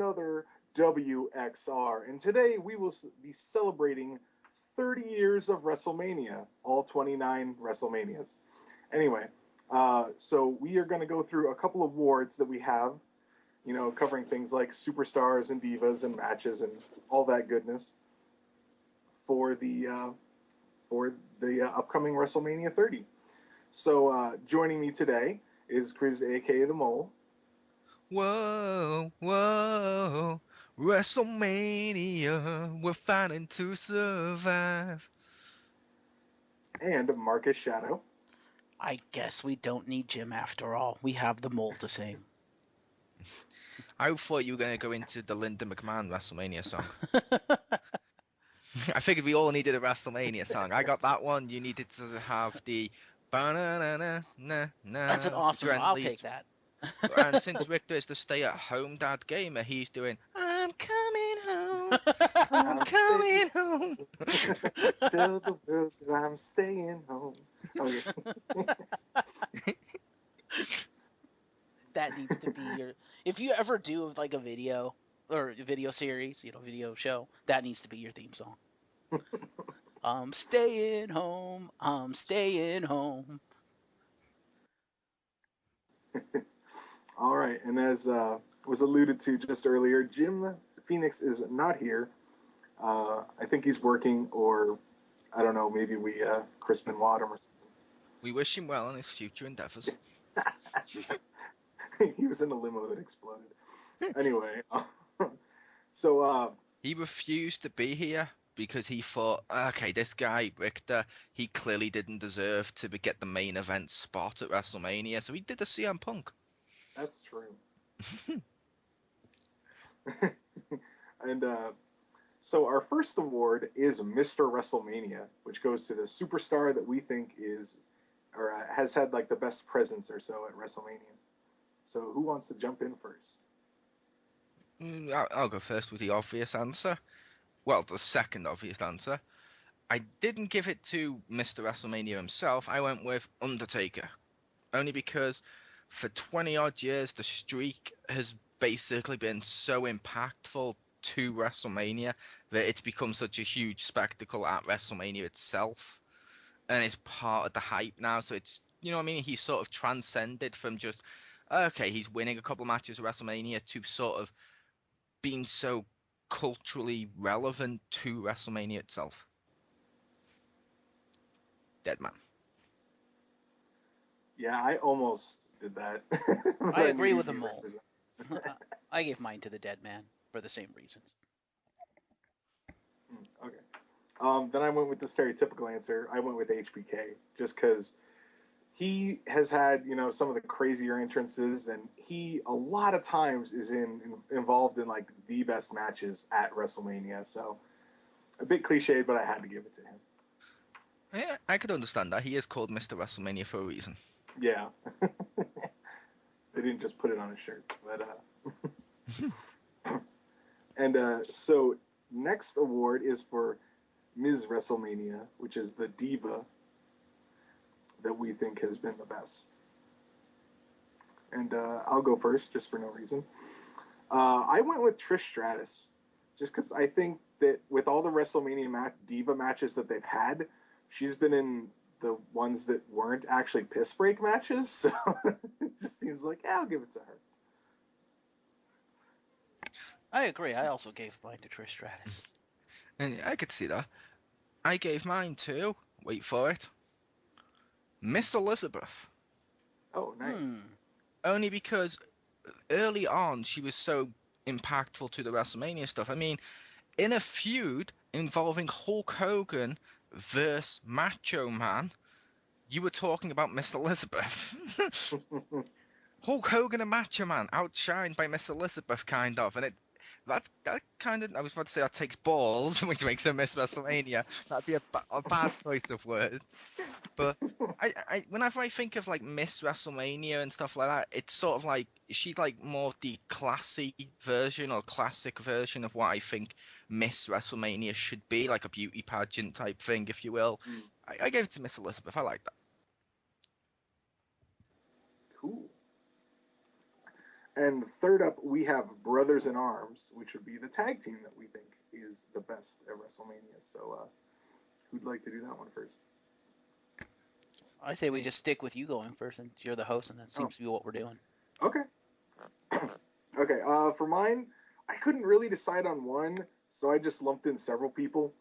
another WXR. And today we will be celebrating 30 years of WrestleMania, all 29 WrestleManias. Anyway, so we are going to go through a couple of awards that we have, covering things like superstars and divas and matches and all that goodness for the upcoming WrestleMania 30. So joining me today is Chris, aka the Mole. Whoa, whoa, WrestleMania, we're fighting to survive. And Marcus Shadow. I guess we don't need Jim after all. We have the Mole to sing. I thought you were going to go into the Linda McMahon WrestleMania song. I figured we all needed a WrestleMania song. I got that one. You needed to have the That's an awesome song. I'll take that. And since Victor is the stay-at-home dad gamer, he's doing I'm coming home, I'm coming home. Tell the world that I'm staying home. Okay. That needs to be your... If you ever do like a video or a video series, video show, that needs to be your theme song. I'm staying home, I'm staying home. All right, and as was alluded to just earlier, Jim Phoenix is not here. I think he's working, or I don't know, maybe we Chris Benoit him or something. We wish him well on his future endeavors. He was in a limo that exploded. Anyway, so he refused to be here because he thought, okay, this guy Richter, he clearly didn't deserve to get the main event spot at WrestleMania, so he did a CM Punk. That's true. And so our first award is Mr. WrestleMania, which goes to the superstar that we think is or has had like the best presence or so at WrestleMania. So who wants to jump in first? I'll go first with the obvious answer. Well, the second obvious answer. I didn't give it to Mr. WrestleMania himself. I went with Undertaker. Only because for 20 odd years, the streak has basically been so impactful to WrestleMania that it's become such a huge spectacle at WrestleMania itself. And it's part of the hype now. So it's, he's sort of transcended from just, okay, he's winning a couple of matches at WrestleMania to sort of being so culturally relevant to WrestleMania itself. Dead man. Yeah, I almost did that. I agree with the Mole. I gave mine to the dead man for the same reasons. Okay. Then I went with the stereotypical answer. I went with HBK, just because he has had, some of the crazier entrances, and he a lot of times is involved in like the best matches at WrestleMania. So a bit cliched, but I had to give it to him. Yeah, I could understand that. He is called Mr. WrestleMania for a reason. Yeah. They didn't just put it on his shirt, but and so next award is for Ms. WrestleMania, which is the diva that we think has been the best. And I'll go first, just for no reason. I went with Trish Stratus, just because I think that with all the WrestleMania diva matches that they've had, she's been in the ones that weren't actually piss break matches, so it just seems like, I'll give it to her. I agree. I also gave mine to Trish Stratus. And I could see that. I gave mine to, wait for it, Miss Elizabeth. Oh, nice. Only because early on she was so impactful to the WrestleMania stuff. I mean, in a feud involving Hulk Hogan versus Macho Man, you were talking about Miss Elizabeth. Hulk Hogan and Macho Man outshined by Miss Elizabeth, kind of, and that kind of, I was about to say that takes balls, which makes her Miss WrestleMania. That'd be a bad choice of words. But whenever I think of like Miss WrestleMania and stuff like that, it's sort of like she's like more the classy version or classic version of what I think Miss WrestleMania should be, like a beauty pageant type thing, if you will. I gave it to Miss Elizabeth. I like that. Cool. And third up, we have Brothers in Arms, which would be the tag team that we think is the best at WrestleMania. So, who'd like to do that one first? I say we just stick with you going first, since you're the host, and that seems to be what we're doing. Okay. Okay. For mine, I couldn't really decide on one, so I just lumped in several people.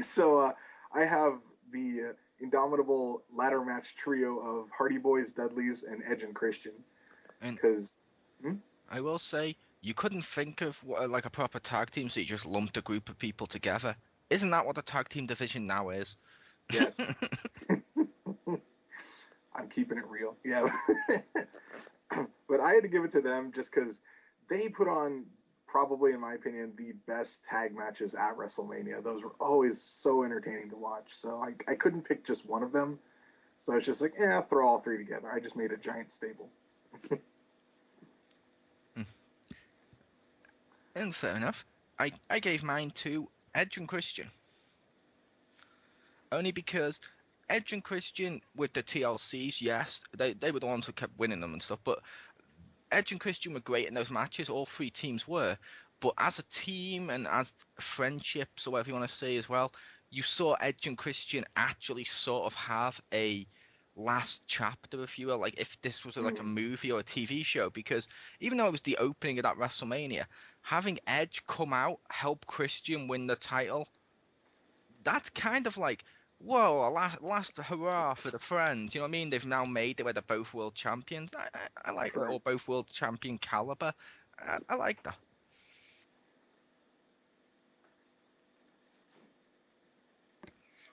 So I have the indomitable ladder match trio of Hardy Boys, Dudleys, and Edge and Christian. Because I will say, you couldn't think of like a proper tag team, so you just lumped a group of people together. Isn't that what the tag team division now is? Yes. I'm keeping it real. Yeah. But I had to give it to them just because they put on, probably in my opinion, the best tag matches at WrestleMania. Those were always so entertaining to watch. So I couldn't pick just one of them. So I was just like, throw all three together. I just made a giant stable. And fair enough. I gave mine to Edge and Christian. Only because Edge and Christian with the TLCs, yes, they were the ones who kept winning them and stuff, but Edge and Christian were great in those matches, all three teams were, but as a team and as friendships or whatever you want to say as well, you saw Edge and Christian actually sort of have a last chapter, if you will, like if this was like a movie or a TV show, because even though it was the opening of that WrestleMania, having Edge come out, help Christian win the title, that's kind of like, whoa, a last hurrah for the friends. You know what I mean? They've now made it where they're both world champions. I like that, or both world champion caliber. I like that.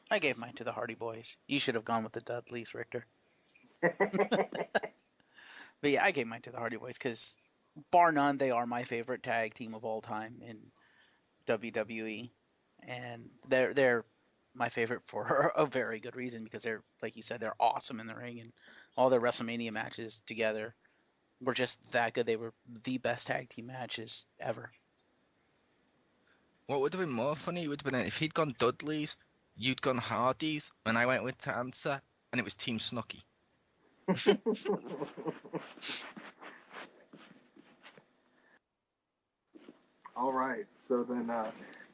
I gave mine to the Hardy Boys. You should have gone with the Dudleys, Richter. But yeah, I gave mine to the Hardy Boys because, bar none, they are my favorite tag team of all time in WWE, and they're my favorite for a very good reason, because they're, like you said, they're awesome in the ring, and all their WrestleMania matches together were just that good. They were the best tag team matches ever. What would have been more funny would have been if he'd gone Dudley's, you'd gone Hardy's, and I went with to answer, and it was Team Snooki. All right. So then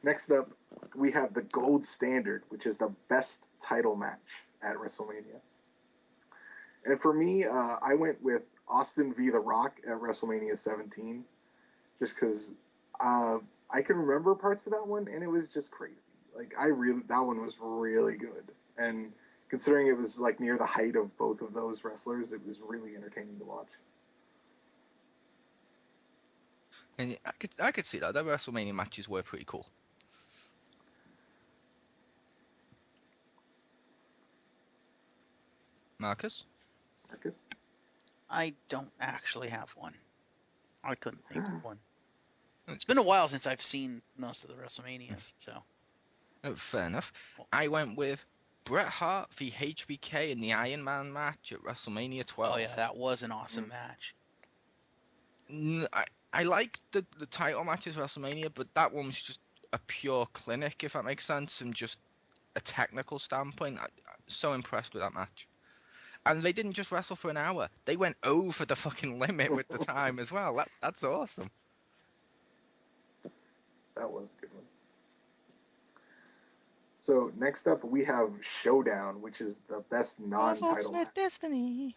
next up, we have the gold standard, which is the best title match at WrestleMania. And for me, I went with Austin v. The Rock at WrestleMania 17, just because I can remember parts of that one, and it was just crazy. Like that one was really good, and considering it was like near the height of both of those wrestlers, it was really entertaining to watch. And I could see that. The WrestleMania matches were pretty cool. Marcus? I don't actually have one. I couldn't think of one. It's been a while since I've seen most of the WrestleManias, so. Oh, fair enough. I went with Bret Hart v HBK in the Iron Man match at WrestleMania 12. Oh yeah, that was an awesome match. I like the title matches at WrestleMania, but that one was just a pure clinic, if that makes sense, from just a technical standpoint. I'm so impressed with that match. And they didn't just wrestle for an hour. They went over the fucking limit with the time as well. That's awesome. That was a good one. So next up, we have Showdown, which is the best non-title match. Destiny.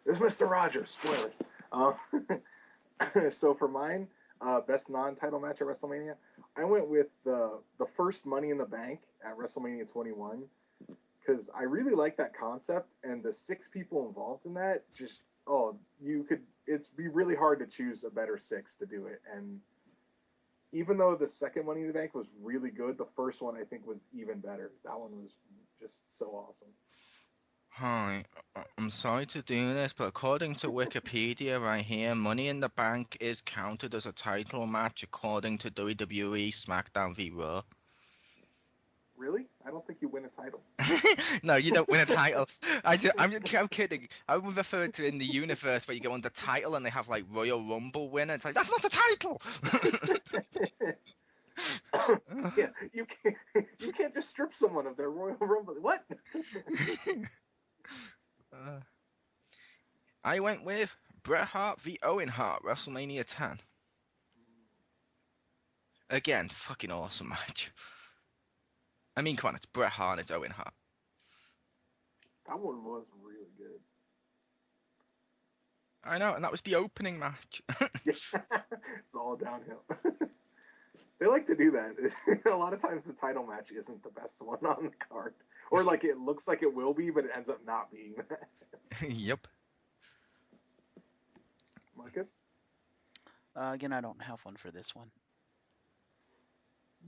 There's Mr. Rogers. Spoilers. So for mine, best non-title match at WrestleMania, I went with the first Money in the Bank at WrestleMania 21, because I really like that concept, and the 6 people involved in that it'd be really hard to choose a better 6 to do it. And even though the second Money in the Bank was really good, the first one I think was even better. That one was just so awesome. Hi, I'm sorry to do this, but according to Wikipedia right here, Money in the Bank is counted as a title match according to WWE SmackDown v Raw. Really? I don't think you win a title. No, you don't win a title. I'm kidding. I would refer to in the universe where you go on the title and they have like Royal Rumble winner. It's like, that's not the title! Yeah, you can't just strip someone of their Royal Rumble. What? I went with Bret Hart v Owen Hart, WrestleMania 10. Again, fucking awesome match. I mean, come on, it's Bret Hart and it's Owen Hart. That one was really good. I know, and that was the opening match. Yeah. It's all downhill. They like to do that. A lot of times the title match isn't the best one on the card. Or like it looks like it will be, but it ends up not being that. Yep. Marcus? Again, I don't have one for this one.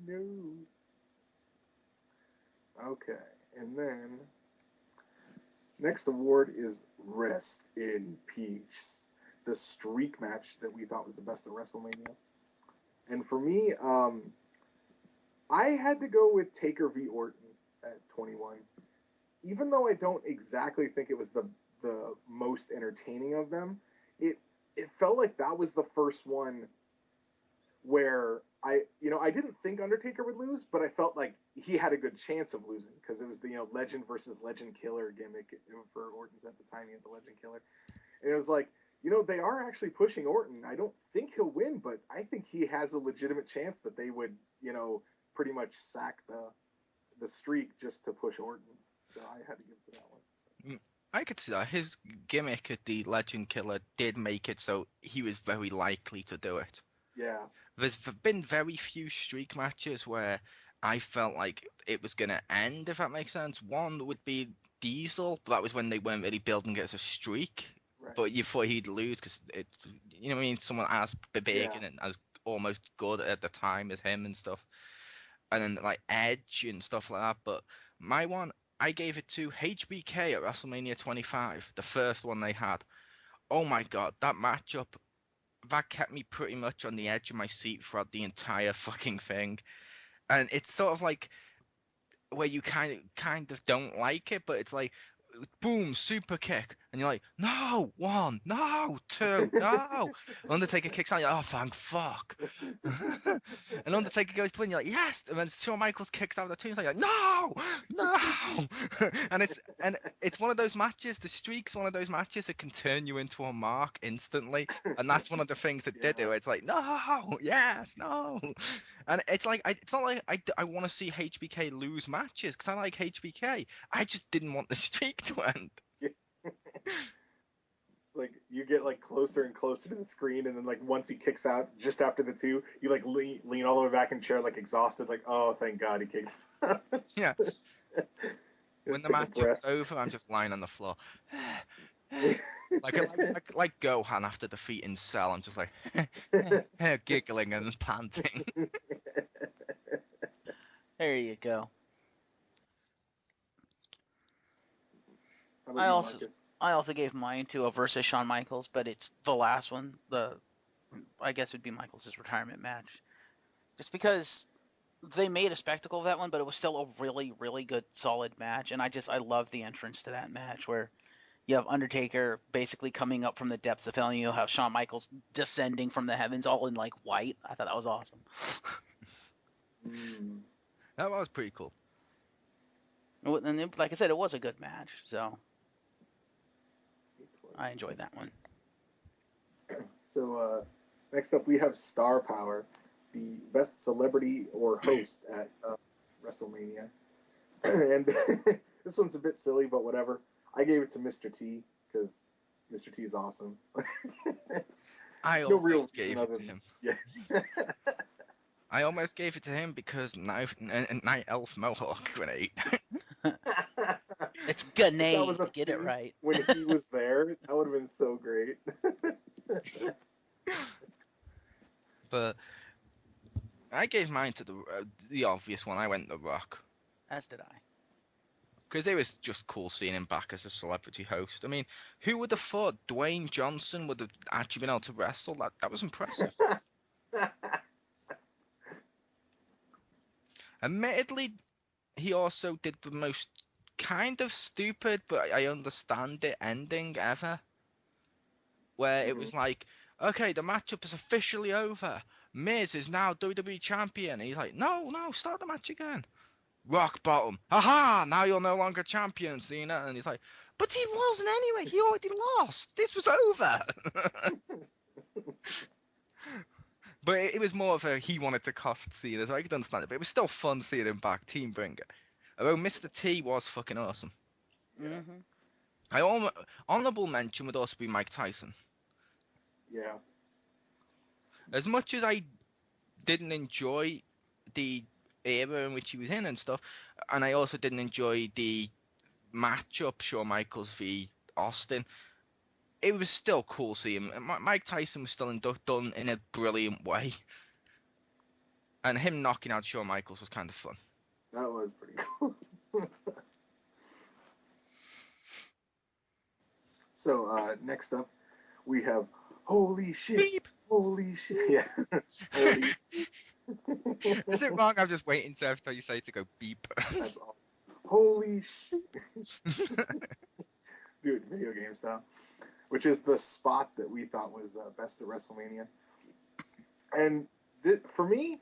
No. Okay, and then next award is Rest in Peace, the streak match that we thought was the best of WrestleMania. And for me, I had to go with Taker v Orton at 21. Even though I don't exactly think it was the most entertaining of them, it felt like that was the first one where I didn't think Undertaker would lose, but I felt like he had a good chance of losing because it was the legend versus legend killer gimmick for Orton's at the time. He had the legend killer, and it was like, they are actually pushing Orton. I don't think he'll win, but I think he has a legitimate chance that they would pretty much sack the streak just to push Orton. So I had to give it to that one. I could see that. His gimmick at the Legend Killer did make it so he was very likely to do it. Yeah. There's been very few streak matches where I felt like it was going to end, if that makes sense. One would be Diesel, but that was when they weren't really building it as a streak. Right. But you thought he'd lose because it's, what I mean, someone as big and as almost good at the time as him and stuff. And then like Edge and stuff like that. But my one, I gave it to HBK at WrestleMania 25, the first one they had. Oh my god, that matchup, that kept me pretty much on the edge of my seat throughout the entire fucking thing. And it's sort of like where you kind of don't like it, but it's like, boom, super kick, and you're like, no, 1, no, 2, no. Undertaker kicks out, you're like, oh, thank fuck. And Undertaker goes to win, you're like, yes. And then Shawn Michaels kicks out the 2, and you're like, no. and it's one of those matches. The streak's one of those matches that can turn you into a mark instantly, and that's one of the things that did it. It's like, no, yes, no. And it's like it's not like I want to see HBK lose matches because I like HBK. I just didn't want the streak to end. Like you get like closer and closer to the screen, and then like once he kicks out, just after the 2, you like lean all the way back in the chair, like exhausted, like, oh, thank God he kicked. Yeah. When the match is over, I'm just lying on the floor. like Gohan after defeating Cell, I'm just like giggling and panting. There you go. I also gave mine to a versus Shawn Michaels, but it's the last one. I guess it would be Michaels' retirement match, just because they made a spectacle of that one, but it was still a really, really good, solid match. And I love the entrance to that match where you have Undertaker basically coming up from the depths of hell, and you have Shawn Michaels descending from the heavens, all in like white. I thought that was awesome. That was pretty cool. And like I said, it was a good match, so I enjoyed that one. So next up we have Star Power, the best celebrity or host at WrestleMania. And this one's a bit silly, but whatever. I gave it to Mr. T because Mr. T is awesome. I no almost real gave it to him. Yeah. I almost gave it to him because Night Elf Mohawk grenade. It's grenade. Get it right. When he was there, that would have been so great. But I gave mine to the obvious one. I went The Rock. As did I. Because it was just cool seeing him back as a celebrity host. I mean, who would have thought Dwayne Johnson would have actually been able to wrestle? That was impressive. Admittedly, he also did the most kind of stupid, but I understand it, ending ever. Where it was like, okay, the matchup is officially over. Miz is now WWE champion. And he's like, no, start the match again. Rock bottom. Aha! Now you're no longer champion, Cena. And he's like, But he wasn't anyway. He already lost. This was over. But it was more of a he wanted to cost Cena, so I could understand it. But it was still fun seeing him back, Team Bringer. Although Mr. T was fucking awesome. Mm-hmm. Honorable mention would also be Mike Tyson. Yeah. As much as I didn't enjoy the era in which he was in and stuff, and I also didn't enjoy the matchup Shawn Michaels v Austin, it was still cool seeing him. Mike Tyson was still done in a brilliant way, and him knocking out Shawn Michaels was kind of fun. That was pretty cool. So next up, we have holy shit. Beep. Holy shit. Yeah. Holy shit. Is it wrong? I'm just waiting to after you say to go beep. That's all. Holy shit. Dude, video game style. Which is the spot that we thought was best at WrestleMania. And for me,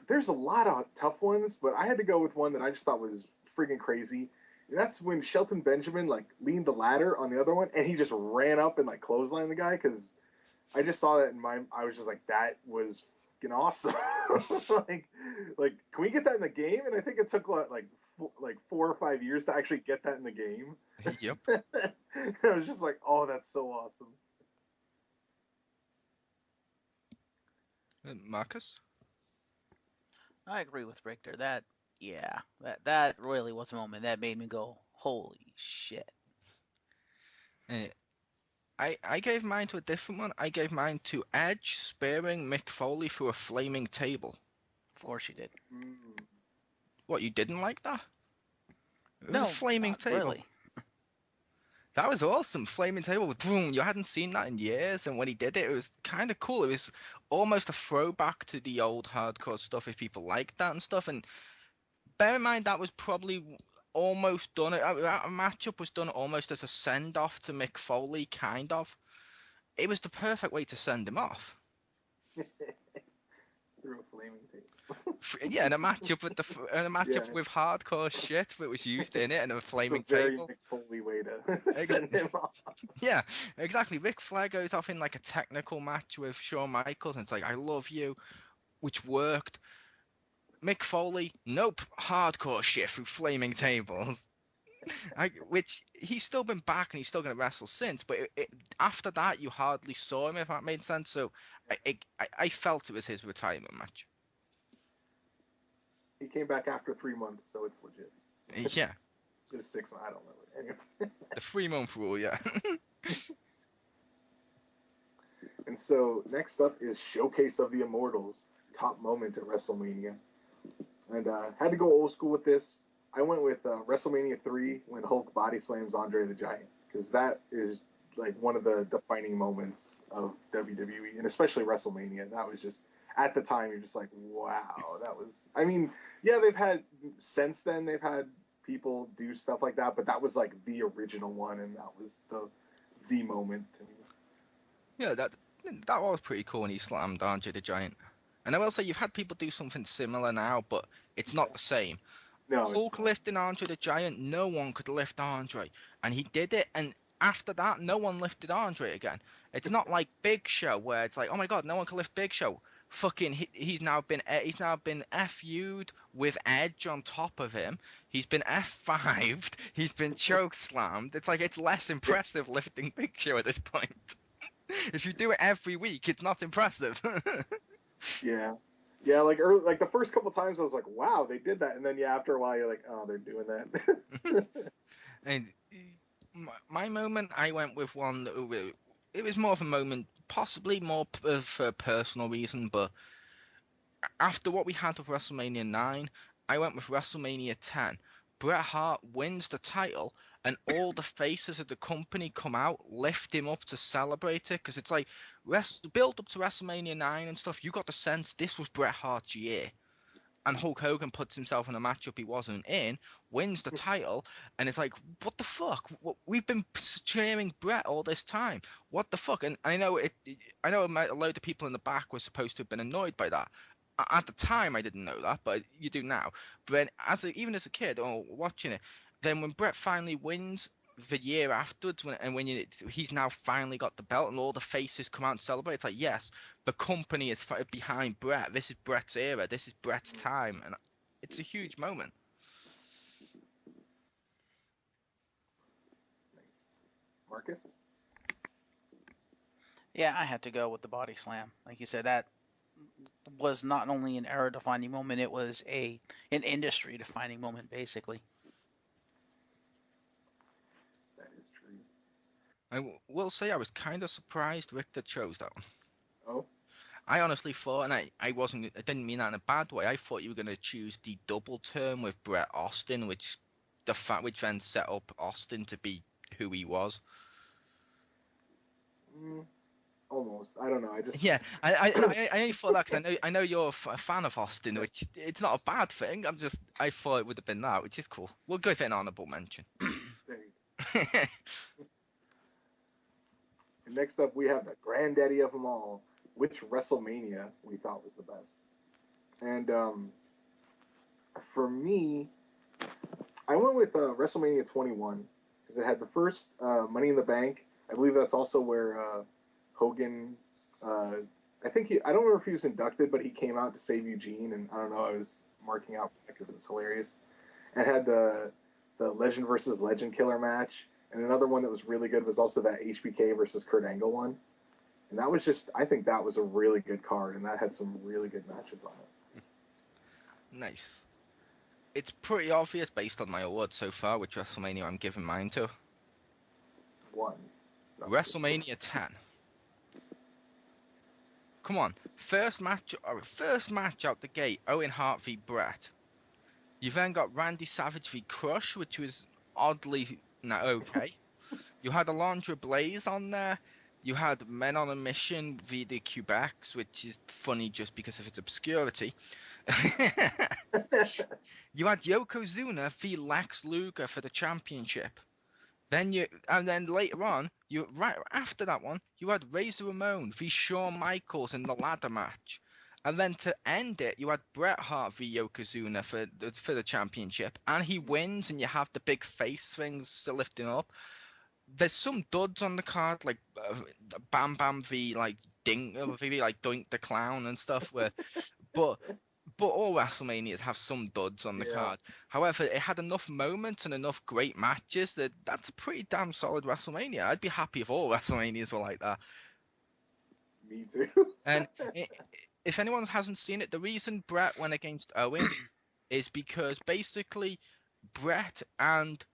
there's a lot of tough ones, but I had to go with one that I just thought was friggin' crazy. And that's when Shelton Benjamin like leaned the ladder on the other one, and he just ran up and like clotheslined the guy. Because I just saw that I was just like, that was fucking awesome. like, can we get that in the game? And I think it took like 4 or 5 years to actually get that in the game. Yep. I was just like, oh, that's so awesome. Marcus? I agree with Richter. That really was a moment that made me go, holy shit. I gave mine to a different one. I gave mine to Edge spearing Mick Foley through a flaming table. Of course you did. What, you didn't like that? It was No, a flaming not table. really. That was awesome. Flaming table. Boom. You hadn't seen that in years, and when he did it, it was kind of cool. It was almost a throwback to the old hardcore stuff if people liked that and stuff. And bear in mind, that was probably almost done. A matchup was done almost as a send-off to Mick Foley, kind of. It was the perfect way to send him off. Through a flaming table. Yeah, and a matchup with hardcore shit that was used in it, and a flaming it's a very table. Mick Foley way to send him off. Yeah, exactly. Ric Flair goes off in like a technical match with Shawn Michaels, and it's like, I love you, which worked. Mick Foley, nope, hardcore shit through flaming tables. Which he's still been back and he's still going to wrestle since, but after that you hardly saw him, if that made sense. So I felt it was his retirement match. He came back after 3 months, so it's legit. Yeah. It's 6 months, I don't know. Anyway. The 3-month rule, yeah. And so next up is Showcase of the Immortals, top moment at WrestleMania. And had to go old school with this. I went with WrestleMania 3 when Hulk body slams Andre the Giant, because that is like one of the defining moments of WWE, and especially WrestleMania. That was just, at the time, you're just like, wow, that was, I mean, yeah, since then they've had people do stuff like that, but that was like the original one, and that was the moment to me. Yeah, that was pretty cool when he slammed Andre the Giant. And I will say, you've had people do something similar now, but it's not the same. No, Hulk lifting Andre the Giant, no one could lift Andre. And he did it, and after that, no one lifted Andre again. It's not like Big Show, where it's like, oh my god, no one can lift Big Show. Fucking, he's now been FU'd with Edge on top of him. He's been F5'd. He's been chokeslammed. It's like, it's less impressive lifting Big Show at this point. If you do it every week, it's not impressive. Yeah, like the first couple times I was like, wow, they did that, and then after a while you're like, oh, they're doing that. And my moment, I went with one that it was more of a moment, possibly more for a personal reason, but after what we had with WrestleMania 9, I went with WrestleMania 10. Bret Hart wins the title, and all the faces of the company come out, lift him up to celebrate it, because it's like, build up to WrestleMania 9 and stuff, you got the sense this was Bret Hart's year. And Hulk Hogan puts himself in a matchup he wasn't in, wins the title, and it's like, what the fuck? We've been cheering Bret all this time. What the fuck? And I know a load of people in the back were supposed to have been annoyed by that. At the time, I didn't know that, but you do now. But even as a kid or watching it, then when Bret finally wins, the year afterwards, he's now finally got the belt, and all the faces come out and celebrate. It's like, yes, the company is behind Bret. This is Bret's era. This is Bret's time, and it's a huge moment. Nice. Marcus? Yeah, I had to go with the body slam. Like you said, that was not only an era-defining moment; it was an industry-defining moment, basically. That is true. I will say I was kind of surprised Richter chose that one. Oh? I honestly thought, and I didn't mean that in a bad way. I thought you were going to choose the double turn with Bret Austin, which then set up Austin to be who he was. Almost. I don't know. I just... Yeah, I only thought that because I know you're a fan of Austin, which it's not a bad thing. I thought it would have been that, which is cool. We'll give it an honourable mention. And next up, we have the granddaddy of them all. Which WrestleMania we thought was the best? And for me, I went with WrestleMania 21 because it had the first Money in the Bank. I believe that's also where Hogan. I don't remember if he was inducted, but he came out to save Eugene, and I don't know. I was marking out because it was hilarious. And it had the Legend versus Legend killer match, and another one that was really good was also that HBK versus Kurt Angle one. And that was I think that was a really good card, and that had some really good matches on it. Nice. It's pretty obvious based on my awards so far which WrestleMania I'm giving mine to. One. WrestleMania 10. Come on, first match out the gate, Owen Hart v Bret. You then got Randy Savage v Crush, which was oddly okay. You had Alundra Blaze on there. You had Men on a Mission v the Quebecs, which is funny just because of its obscurity. You had Yokozuna v Lex Luger for the championship. Then later on, right after that one, you had Razor Ramon v Shawn Michaels in the ladder match. And then to end it, you had Bret Hart v Yokozuna for the championship, and he wins, and you have the big face things lifting up. There's some duds on the card, like Bam Bam v Doink the Clown and stuff, but all WrestleManias have some duds on the card. However, it had enough moments and enough great matches that's a pretty damn solid WrestleMania. I'd be happy if all WrestleManias were like that. Me too. And if anyone hasn't seen it, the reason Bret went against Owen is because basically Bret and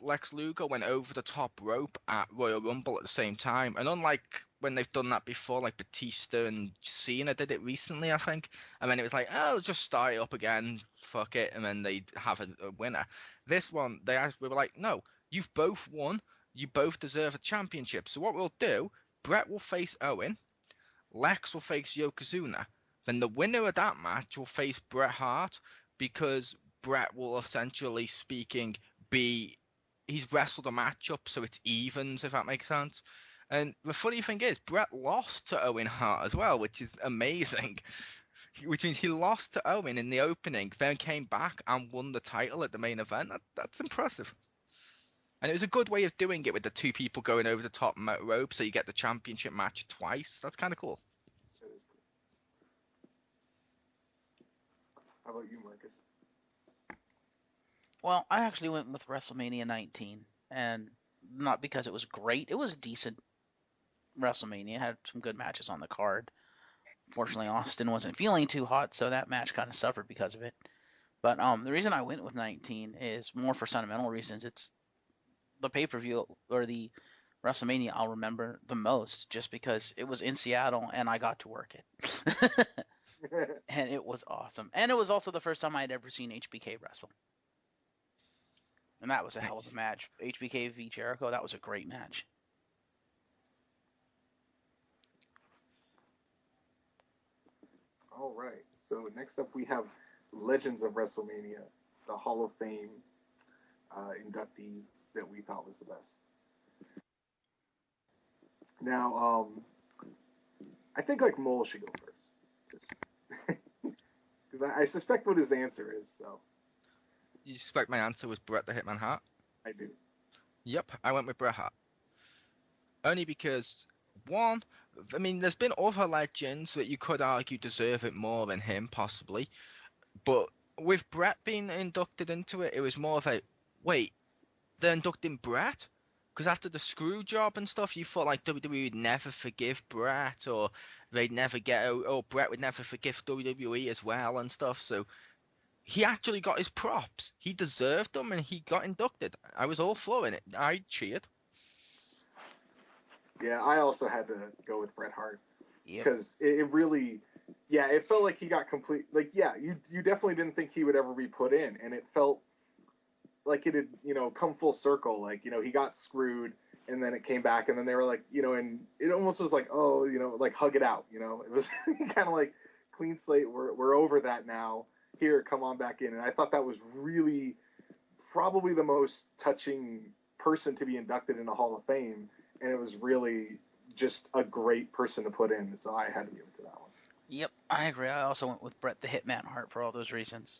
Lex Luger went over the top rope at Royal Rumble at the same time. And unlike when they've done that before, like Batista and Cena did it recently, I think. And then it was like, oh, just start it up again, fuck it, and then they'd have a winner. This one, we were like, no, you've both won. You both deserve a championship. So what we'll do, Bret will face Owen, Lex will face Yokozuna. Then the winner of that match will face Bret Hart, because Bret will, essentially speaking, he's wrestled a matchup, so it's evens, if that makes sense. And the funny thing is, Bret lost to Owen Hart as well, which is amazing. Which means he lost to Owen in the opening, then came back and won the title at the main event. That's impressive. And it was a good way of doing it with the two people going over the top rope, so you get the championship match twice. That's kind of cool. How about you, Marcus? Well, I actually went with WrestleMania 19, and not because it was great. It was a decent WrestleMania. It had some good matches on the card. Fortunately, Austin wasn't feeling too hot, so that match kind of suffered because of it. But the reason I went with 19 is more for sentimental reasons. It's the pay-per-view, or the WrestleMania I'll remember the most, just because it was in Seattle and I got to work it. And it was awesome. And it was also the first time I had ever seen HBK wrestle. And that was a hell of a match. HBK v Jericho, that was a great match. All right. So next up we have Legends of WrestleMania, the Hall of Fame inductee that we thought was the best. Now, I think like Mole should go first, because I suspect what his answer is. So You suspect my answer was Bret the Hitman Hart? I do. Yep, I went with Bret Hart. Only because, one, I mean, there's been other legends that you could argue deserve it more than him, possibly. But with Bret being inducted into it, it was more of a, wait, they're inducting Bret? Because after the screw job and stuff, you thought like WWE would never forgive Bret, or they'd never get, or Bret would never forgive WWE as well and stuff. So he actually got his props. He deserved them, and he got inducted. I was all for it. I cheered. Yeah, I also had to go with Bret Hart Yep. because it really, yeah, it felt like he got complete. Like, yeah, you definitely didn't think he would ever be put in, and it felt like it had, come full circle. Like, he got screwed, and then it came back, and then they were like, and it almost was like, oh, like hug it out. It was kind of like clean slate. We're over that now. Here, come on back in. And I thought that was really probably the most touching person to be inducted in the Hall of Fame, and it was really just a great person to put in. So I had to give it to that one. Yep, I agree. I also went with Bret the Hitman Hart for all those reasons.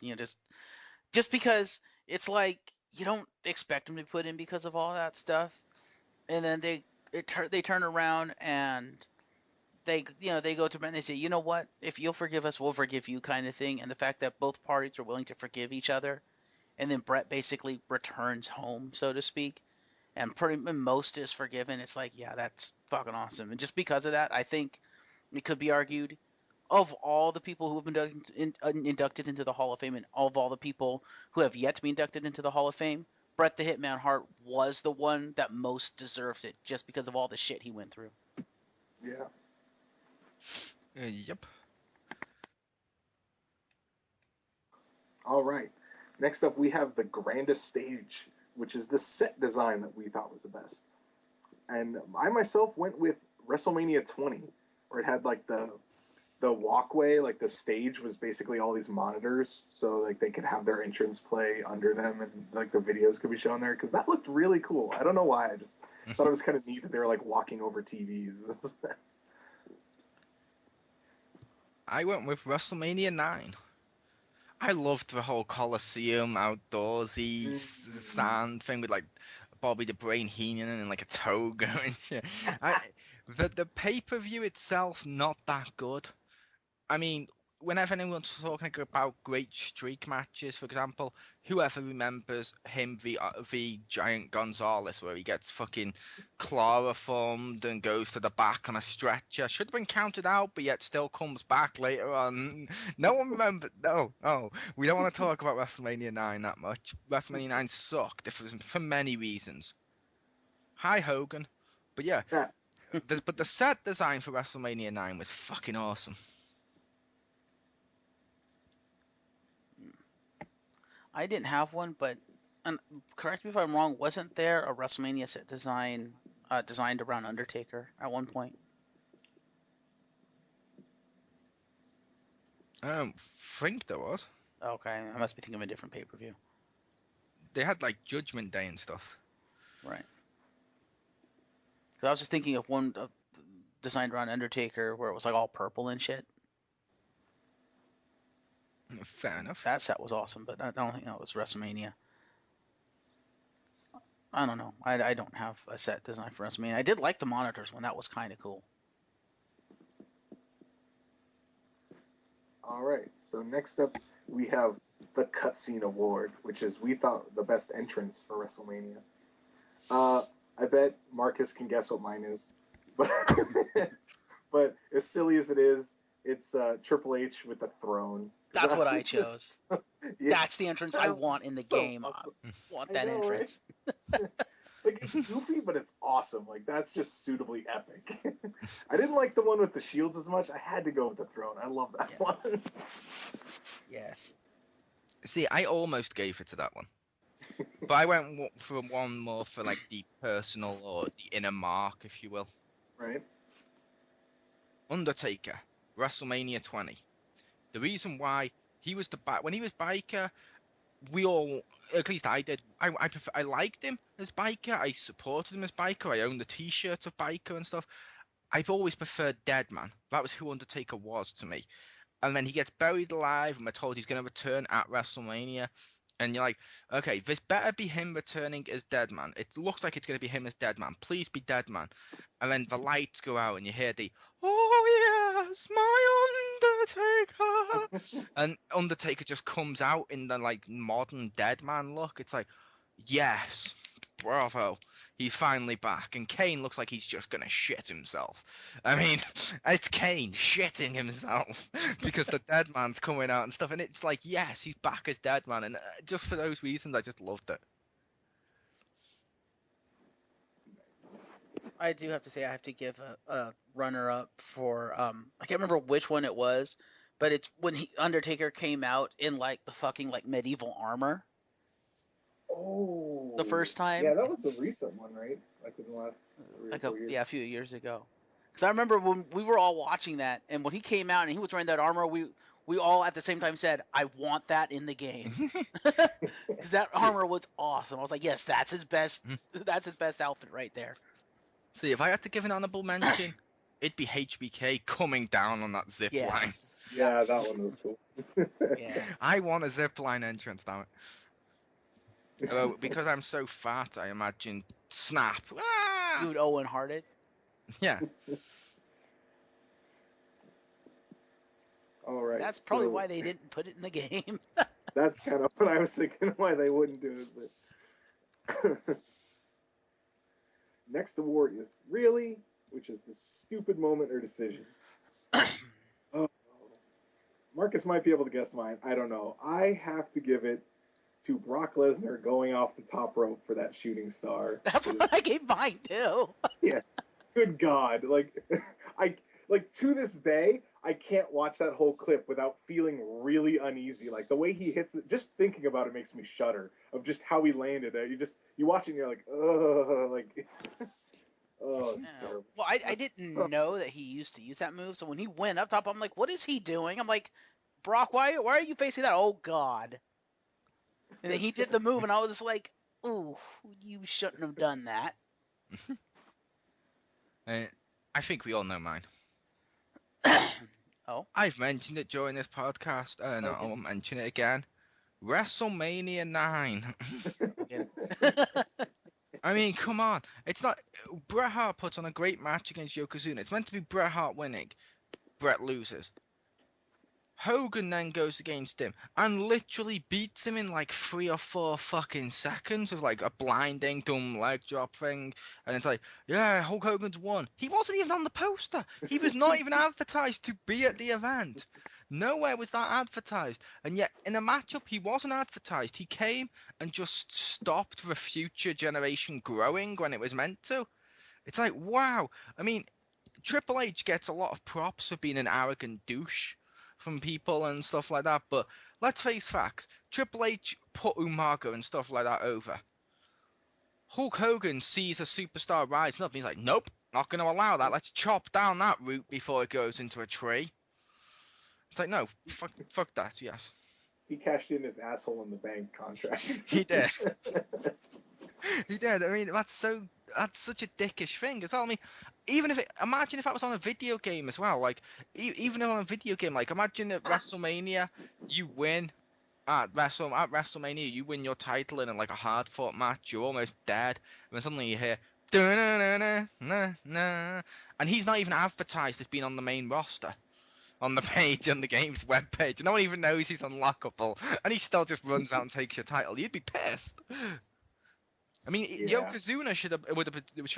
Just because it's like you don't expect him to be put in because of all that stuff, and then they turn around and they go to Bret and they say, you know what, if you'll forgive us, we'll forgive you, kind of thing. And the fact that both parties are willing to forgive each other, and then Bret basically returns home, so to speak, and most is forgiven. It's like, yeah, that's fucking awesome. And just because of that, I think it could be argued, of all the people who have been inducted into the Hall of Fame, and of all the people who have yet to be inducted into the Hall of Fame, Bret the Hitman Hart was the one that most deserved it, just because of all the shit he went through. Yeah. Yep. All right. Next up, we have the grandest stage, which is the set design that we thought was the best. And I myself went with WrestleMania 20, where it had like the walkway, like the stage was basically all these monitors, so like they could have their entrance play under them, and like the videos could be shown there, because that looked really cool. I don't know why, I just thought it was kind of neat that they were like walking over TVs. I went with WrestleMania 9. I loved the whole Coliseum outdoorsy sand thing with like Bobby the Brain Heenan and like a toga and shit. The pay-per-view itself not that good. I mean, whenever anyone's talking about great streak matches, for example, whoever remembers him v Giant Gonzalez, where he gets fucking chloroformed and goes to the back on a stretcher, should have been counted out, but yet still comes back later on. No one remembered. No, we don't want to talk about WrestleMania 9 that much. WrestleMania 9 sucked for many reasons. Hi, Hogan. But yeah, Yeah. but the set design for WrestleMania 9 was fucking awesome. I didn't have one, but correct me if I'm wrong, wasn't there a WrestleMania set design designed around Undertaker at one point? Think there was. Okay, I must be thinking of a different pay-per-view. They had like Judgment Day and stuff. Right. Because I was just thinking of one designed around Undertaker where it was like all purple and shit. Fair enough. That set was awesome, but I don't think that was WrestleMania. I don't know. I don't have a set design for WrestleMania. I did like the monitors one. That was kind of cool. All right. So next up, we have the Cutscene Award, which is, we thought, the best entrance for WrestleMania. I bet Marcus can guess what mine is, but but as silly as it is, it's Triple H with the throne. That's what I chose. Yeah, that's the entrance I want in the game. Awesome. I want that entrance. Right? Like, it's goofy, but it's awesome. Like, that's just suitably epic. I didn't like the one with the shields as much. I had to go with the throne. I love that one. Yes. See, I almost gave it to that one. But I went for one more for like the personal or the inner mark, if you will. Right. Undertaker, WrestleMania 20. The reason why he was when he was Biker, we all, at least I did, I liked him as Biker, I supported him as Biker, I owned the t-shirt of Biker and stuff. I've always preferred Deadman. That was who Undertaker was to me. And then he gets buried alive, and we're told he's going to return at WrestleMania. And you're like, okay, this better be him returning as Deadman. It looks like it's going to be him as Deadman. Please be Deadman. And then the lights go out and you hear the, oh yes, my Undertaker. And Undertaker just comes out in the like modern Deadman look. It's like, yes, bravo. He's finally back. And Kane looks like he's just going to shit himself. I mean, it's Kane shitting himself because the dead man's coming out and stuff. And it's like, yes, he's back as Deadman. And just for those reasons, I just loved it. I do have to say I have to give a runner-up for I can't remember which one it was, but it's when Undertaker came out in like the fucking like medieval armor. Oh. The first time. Yeah, that was a recent one, right? Like in the last 3 or 4 years. A few years ago. Because I remember when we were all watching that, and when he came out and he was wearing that armor, we all at the same time said, "I want that in the game," because that armor was awesome. I was like, "Yes, that's his best. That's his best outfit right there." See, if I had to give an honorable mention, it'd be HBK coming down on that zip line. Yeah, that one was cool. Yeah. I want a zip line entrance, damn it. Because I'm so fat, I imagine Snap. Ah! Dude, Owen Harted. Yeah. All right. That's probably why they didn't put it in the game. That's kind of what I was thinking, why they wouldn't do it. But next award is Really, which is the stupid moment or decision. Oh, Marcus might be able to guess mine. I don't know. I have to give it to Brock Lesnar going off the top rope for that shooting star. That's what I gave mine too. Yeah. Good God. Like to this day, I can't watch that whole clip without feeling really uneasy. Like the way he hits it, just thinking about it makes me shudder of just how he landed it. You watch it and you're like, ugh, like oh, it's terrible. Well, I didn't know that he used to use that move, so when he went up top, I'm like, what is he doing? I'm like, Brock, why are you facing that? Oh God. And then he did the move, and I was just like, ooh, you shouldn't have done that. I think we all know mine. Oh? I've mentioned it during this podcast, and Okay. I'll mention it again. WrestleMania 9. I mean, come on. It's not... Bret Hart puts on a great match against Yokozuna. It's meant to be Bret Hart winning. Bret loses. Hogan then goes against him and literally beats him in like 3 or 4 fucking seconds with like a blinding dumb leg drop thing. And it's like, yeah, Hulk Hogan's won. He wasn't even on the poster. He was not even advertised to be at the event. Nowhere was that advertised. And yet in a matchup he wasn't advertised. He came and just stopped the future generation growing when it was meant to. It's like, wow. I mean, Triple H gets a lot of props for being an arrogant douche from people and stuff like that, but let's face facts. Triple H put Umaga and stuff like that over. Hulk Hogan sees a superstar rising up and he's like, nope, not going to allow that. Let's chop down that root before it goes into a tree. It's like, no, fuck that, yes. He cashed in his asshole in the bank contract. He did. He did. I mean, that's such a dickish thing as well. I mean, imagine if that was on a video game as well. Like, even on a video game, like, imagine at WrestleMania, you win. At WrestleMania, you win your title in like a hard fought match. You're almost dead, and then suddenly you hear, "Da-na-na-na-na-na," and he's not even advertised as being on the main roster, on the page, on the game's webpage. No one even knows he's unlockable, and he still just runs out and takes your title. You'd be pissed. I mean, Yeah. Yokozuna should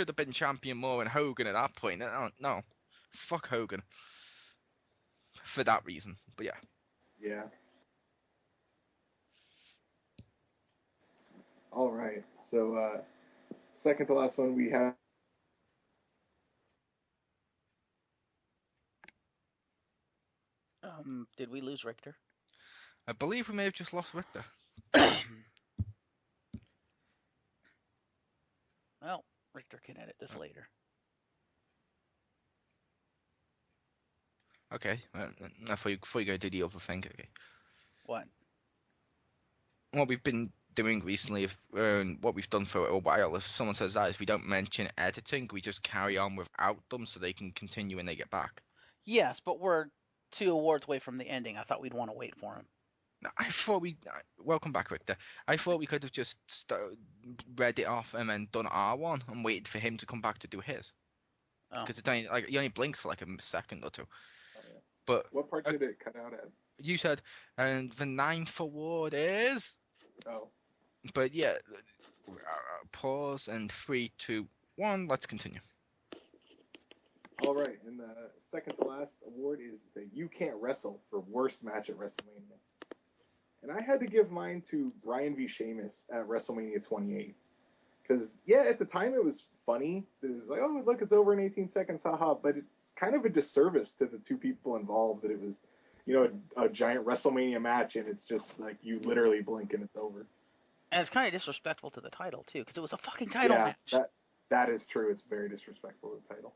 have been champion more than Hogan at that point. No, fuck Hogan for that reason. But yeah. Yeah. All right. So, second to last one we have. Did we lose Richter? I believe we may have just lost Richter. Well, Richter can edit this later. Okay. Before you go do the other thing, okay. What? What we've been doing recently, what we've done for a while, if someone says that, is we don't mention editing, we just carry on without them so they can continue when they get back. Yes, but we're 2 awards away from the ending. I thought we'd want to wait for him. I thought welcome back, Victor. I thought we could have just read it off and then done our one and waited for him to come back to do his. Oh. Because he only blinks for like a second or two. Oh, yeah. But What part did it cut out at? you said, and the 9th award is. Oh. But yeah, pause and 3, 2, 1. Let's continue. All right, and the second to last award is the You Can't Wrestle for worst match at WrestleMania. And I had to give mine to Brian v. Sheamus at WrestleMania 28. Because, yeah, at the time it was funny. It was like, oh, look, it's over in 18 seconds, haha. But it's kind of a disservice to the two people involved that it was, a giant WrestleMania match, and it's just like you literally blink and it's over. And it's kind of disrespectful to the title, too, because it was a fucking title match. That is true. It's very disrespectful to the title.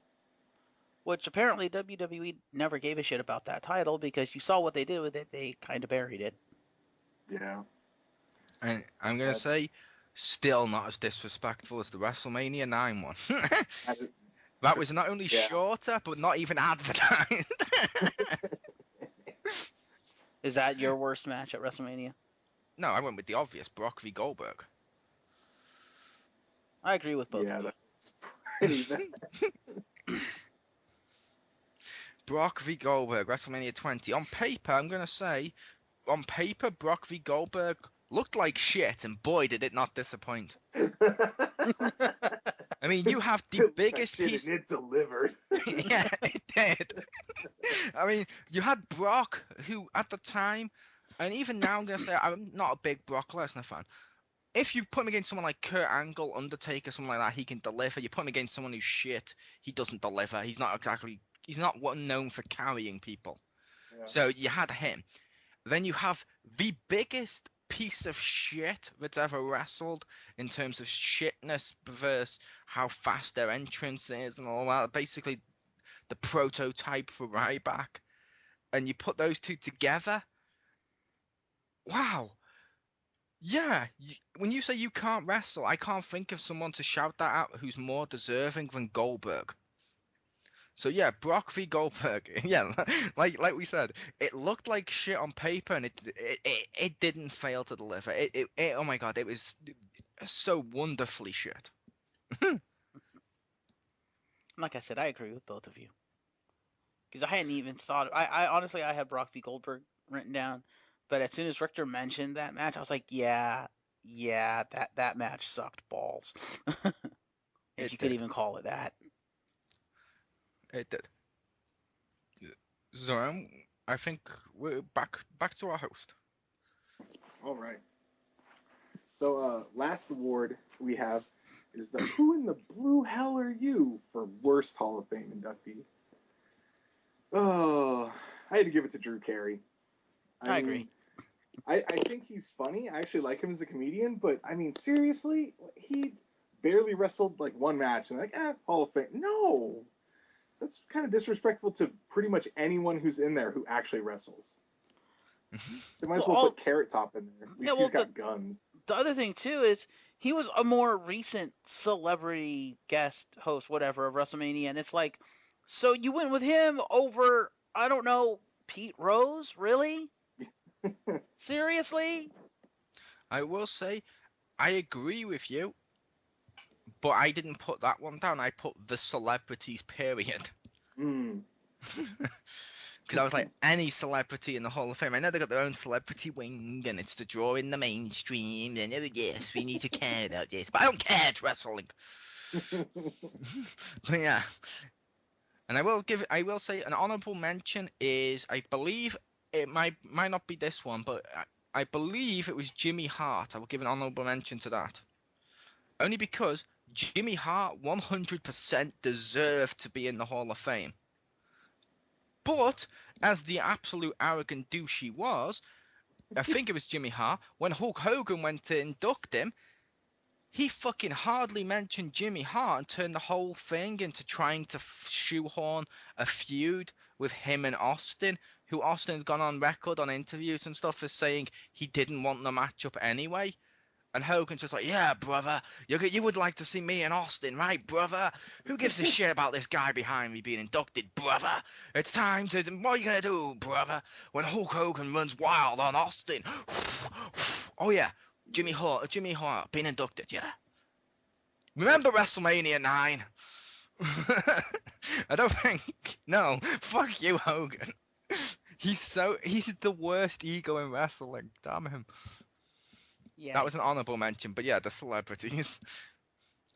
Which apparently WWE never gave a shit about that title because you saw what they did with it. They kind of buried it. Yeah. And I'm going to say, still not as disrespectful as the WrestleMania 9 one. That was not only shorter, but not even advertised. Is that your worst match at WrestleMania? No, I went with the obvious, Brock v. Goldberg. I agree with both of you. That's pretty bad. Brock v. Goldberg, WrestleMania 20. On paper, I'm going to say, Brock v. Goldberg looked like shit, and boy, did it not disappoint. I mean, you have the biggest piece. And it delivered. Yeah, it did. I mean, you had Brock, who at the time, and even now I'm going to say, I'm not a big Brock Lesnar fan. If you put him against someone like Kurt Angle, Undertaker, someone like that, he can deliver. You put him against someone who's shit, he doesn't deliver. He's not one known for carrying people. Yeah. So you had him. Then you have the biggest piece of shit that's ever wrestled in terms of shitness versus how fast their entrance is and all that. Basically, the prototype for Ryback. And you put those two together. Wow. Yeah. When you say you can't wrestle, I can't think of someone to shout that out who's more deserving than Goldberg. So yeah, Brock v. Goldberg. Yeah, like we said, it looked like shit on paper, and it didn't fail to deliver. It oh my god, it was so wonderfully shit. Like I said, I agree with both of you. Because I hadn't even thought. I honestly, I had Brock v. Goldberg written down, but as soon as Richter mentioned that match, I was like, yeah, that match sucked balls. If you could even call it that. It did. So I think we're back to our host. All right. So last award we have is the Who in the Blue Hell Are You for worst Hall of Fame inductee. Oh, I had to give it to Drew Carey. I agree. I think he's funny. I actually like him as a comedian, but I mean, seriously, he barely wrestled like one match and Hall of Fame. No. That's kind of disrespectful to pretty much anyone who's in there who actually wrestles. They might as well put Carrot Top in there. At least he's got guns. The other thing, too, is he was a more recent celebrity guest host, whatever, of WrestleMania, and it's like, so you went with him over, I don't know, Pete Rose? Really? Seriously? I will say, I agree with you. But I didn't put that one down. I put the celebrities, period. Because I was like, any celebrity in the Hall of Fame. I know they got their own celebrity wing, and it's to draw in the mainstream. And oh yes, we need to care about this. But I don't care. It's wrestling. But yeah. And I will say an honourable mention is, I believe it might not be this one, but I believe it was Jimmy Hart. I will give an honourable mention to that. Only because Jimmy Hart 100% deserved to be in the Hall of Fame. But, as the absolute arrogant douche he was, I think it was Jimmy Hart, when Hulk Hogan went to induct him, he fucking hardly mentioned Jimmy Hart and turned the whole thing into trying to shoehorn a feud with him and Austin, who Austin had gone on record on interviews and stuff as saying he didn't want the matchup anyway. And Hogan's just like, yeah, brother, you would like to see me in Austin, right, brother? Who gives a shit about this guy behind me being inducted, brother? It's time to, what are you going to do, brother, when Hulk Hogan runs wild on Austin? Oh, yeah, Jimmy Hart being inducted, yeah. Remember WrestleMania 9? I don't think, no, fuck you, Hogan. He's the worst ego in wrestling, damn him. Yeah, That he was an is. honourable mention, but yeah, the celebrities.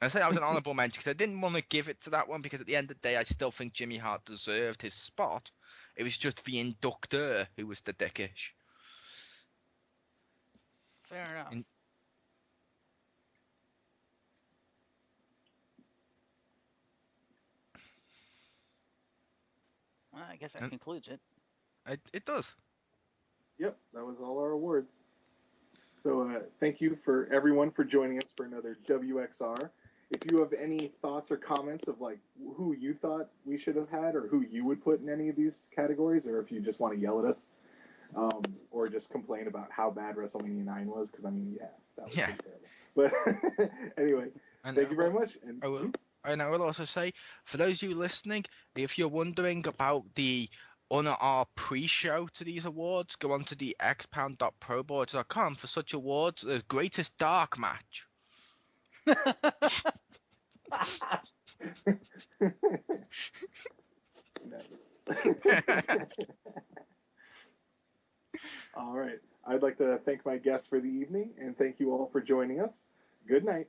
I say that was an honourable mention because I didn't want to give it to that one because at the end of the day, I still think Jimmy Hart deserved his spot. It was just the inductor who was the dickish. Fair enough. And, Well, I guess that and concludes it. it does. Yep, that was all our awards. So thank you for everyone for joining us for another WXR. If you have any thoughts or comments of like who you thought we should have had or who you would put in any of these categories, or if you just want to yell at us, or just complain about how bad WrestleMania 9 was, because I mean, yeah, that was pretty terrible. But anyway, thank you very much. And I will also say, for those of you listening, if you're wondering about the Honor our pre-show to these awards, go on to the xpound.proboards.com for such awards as Greatest Dark Match. Nice. All right. I'd like to thank my guests for the evening and thank you all for joining us. Good night.